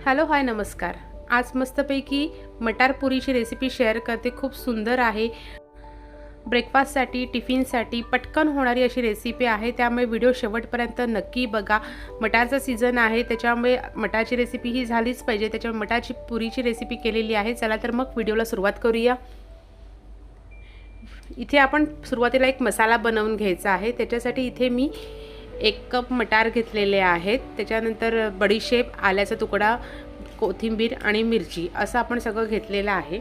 Hello hi नमस्कार। आज मस्तपैकी मटार पुरीची रेसिपी शेअर करते। खूप सुंदर आहे, ब्रेकफास्टसाठी टिफिनसाठी पटकन होणारी अशी रेसिपी आहे, त्यामुळे व्हिडिओ शेवटपर्यंत नक्की बघा। मटारचा सीझन आहे, त्याच्यामुळे मटारची रेसिपी ही झालीच पाहिजे, त्याच्यामुळे मटारची पुरीची रेसिपी केलेली आहे। चला तर मग व्हिडिओला सुरुवात करूया। इथे आपण सुरुवातीला एक मसाला बनवून घ्यायचा आहे। त्याच्यासाठी इथे मी 1 कप मटार घेतलेले आहेत, त्याच्यानंतर बडीशेप, आल्याचा तुकडा, कोथिंबीर आणि मिरची असं आपण सगळं घेतलेलं आहे।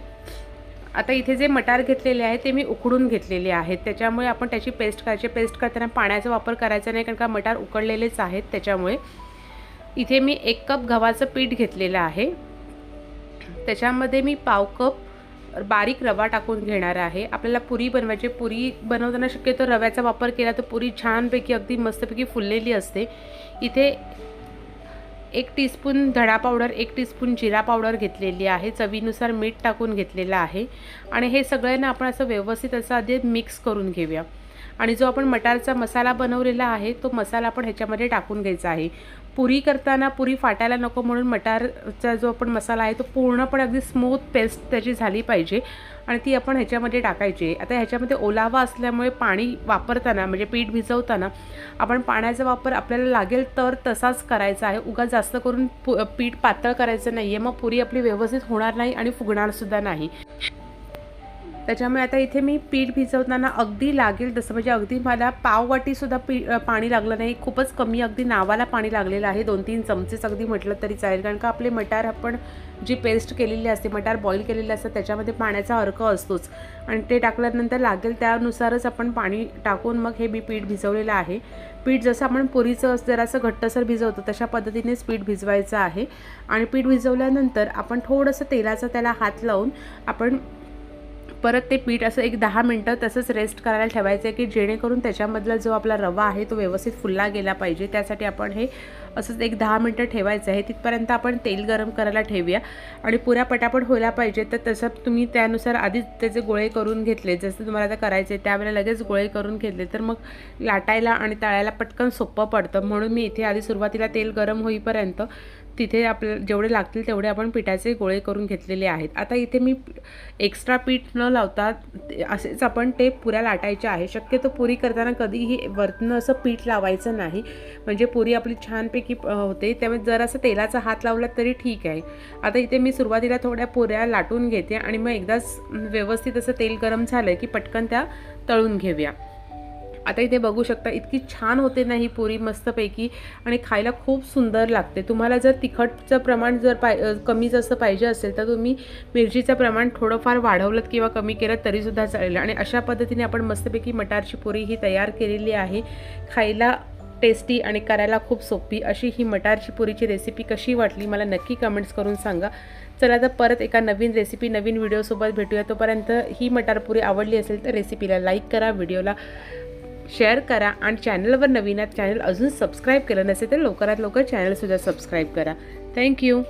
आता इथे जे मटार घेतलेले आहे ते मी उकडून घेतलेले आहेत, त्याच्यामुळे आपण त्याची पेस्ट करायची। पेस्ट करताना पाण्याचा वापर करायचा नाही, कारण का मटार उकडलेलेच आहेत। त्याच्यामुळे इथे मी 1 कप गव्हाचं पीठ घेतलेलं आहे, त्याच्यामध्ये मी पाव कप बारीक रवा टाकून घेणार आहे। आपल्याला पुरी बनवायची, पुरी बनवताना शक्यतो रव्याचा वापर केला तर पुरी छानपैकी अगदी मस्तपैकी फुललेली असते। इथे 1 टीस्पून धडा पावडर, 1 टीस्पून जिरा पावडर घेतलेली आहे, चवीनुसार मीठ टाकून घेतलेलं आहे आणि हे सगळ्यांना आपण असं व्यवस्थित असं आधी मिक्स करून घेऊया। आणि जो आपण मटारचा मसाला बनवलेला आहे तो मसाला आपण ह्याच्यामध्ये टाकून घ्यायचा आहे। पुरी करताना पुरी फाटायला नको म्हणून मटारचा जो आपण मसाला आहे तो पूर्णपणे अगदी स्मूथ पेस्ट त्याची झाली पाहिजे आणि ती आपण ह्याच्यामध्ये टाकायची। आता ह्याच्यामध्ये ओलावा असल्यामुळे पाणी वापरताना म्हणजे पीठ भिजवताना आपण पाण्याचा वापर आपल्याला लागेल तर तसाच करायचा आहे। उगाच जास्त करून पीठ पातळ करायचं नाही आहे, मग पुरी आपली व्यवस्थित होणार नाही आणि फुगणारसुद्धा नाही। त्याच्यामुळे आता इथे मी पीठ भिजवताना अगदी लागेल तसं, म्हणजे अगदी मला पाववाटीसुद्धा पाणी लागलं नाही, खूपच कमी, अगदी नावाला पाणी लागलेलं आहे। 2-3 चमचेच अगदी म्हटलं तरी चालेल, कारण का आपले मटार आपण जी पेस्ट केलेली असते, मटार बॉईल केलेले असतात, त्याच्यामध्ये पाण्याचा अर्क असतोच आणि ते टाकल्यानंतर लागेल त्यानुसारच आपण पाणी टाकून मग हे मी पीठ भिजवलेलं आहे। पीठ जसं आपण पुरीचं जरासं घट्टसर भिजवतो तशा पद्धतीनेच पीठ भिजवायचं आहे आणि पीठ भिजवल्यानंतर आपण थोडंसं तेलाचा त्याला हात लावून आपण परत ते पीठ असं 10 मिनटं तसंच रेस्ट करायला ठेवायचं आहे, की जेणेकरून त्याच्यामधला जो आपला रवा आहे तो व्यवस्थित फुलला गेला पाहिजे। त्यासाठी आपण हे असंच 10 मिनटं ठेवायचं आहे। तिथपर्यंत आपण तेल गरम करायला ठेवूया आणि पुऱ्या पटापट व्हायला पाहिजे, तर तसं तुम्ही त्यानुसार आधीच त्याचे गोळे करून घेतले, जसं तुम्हाला आता करायचं आहे त्यावेळेला लगेच गोळे करून घेतले तर मग लाटायला आणि तळायला पटकन सोपं पडतं। म्हणून मी इथे आधी सुरुवातीला तेल गरम होईपर्यंत तिथे आपल्याला जेवढे लागतील तेवढे आपण पिठाचे गोळे करून घेतलेले आहेत। आता इथे मी एक्स्ट्रा पीठ न लावता असेच आपण ते पुऱ्या लाटायच्या आहे। शक्यतो पुरी करताना कधीही वरनं असं पीठ लावायचं नाही, म्हणजे पुरी आपली छानपैकी होते। त्यामुळे जरासं तेलाचा हात लावला तरी ठीक आहे। आता इथे मी सुरुवातीला थोड्या पुऱ्या लाटून घेते आणि मग एकदाच व्यवस्थित असं तेल गरम झालं की पटकन त्या तळून घेऊया। आता इथे बघू शकता इतकी छान होते ना ही पुरी मस्तपैकी आणि खायला खूप सुंदर लागते। तुम्हाला जर तिखटचं प्रमाण जर कमी जास्त पाहिजे असेल तर तुम्ही मिरचीचं प्रमाण थोडंफार वाढवलं किंवा कमी केलं तरीसुद्धा चालेल। आणि अशा पद्धतीने आपण मस्तपैकी मटारची पुरी ही तयार केलेली आहे। खायला टेस्टी आणि करायला खूप सोपी अशी ही मटारची पुरीची रेसिपी कशी वाटली मला नक्की कमेंट्स करून सांगा। चला तर परत एका नवीन रेसिपी नवीन व्हिडिओसोबत भेटूया। तोपर्यंत ही मटार पुरी आवडली असेल तर रेसिपीला लाईक करा, व्हिडिओला शेअर करा आणि चॅनलवर नवीन आहे, चॅनल अजून सबस्क्राईब केलं नसेल तर लवकरात लवकर चॅनलसुद्धा सबस्क्राईब करा। थँक्यू।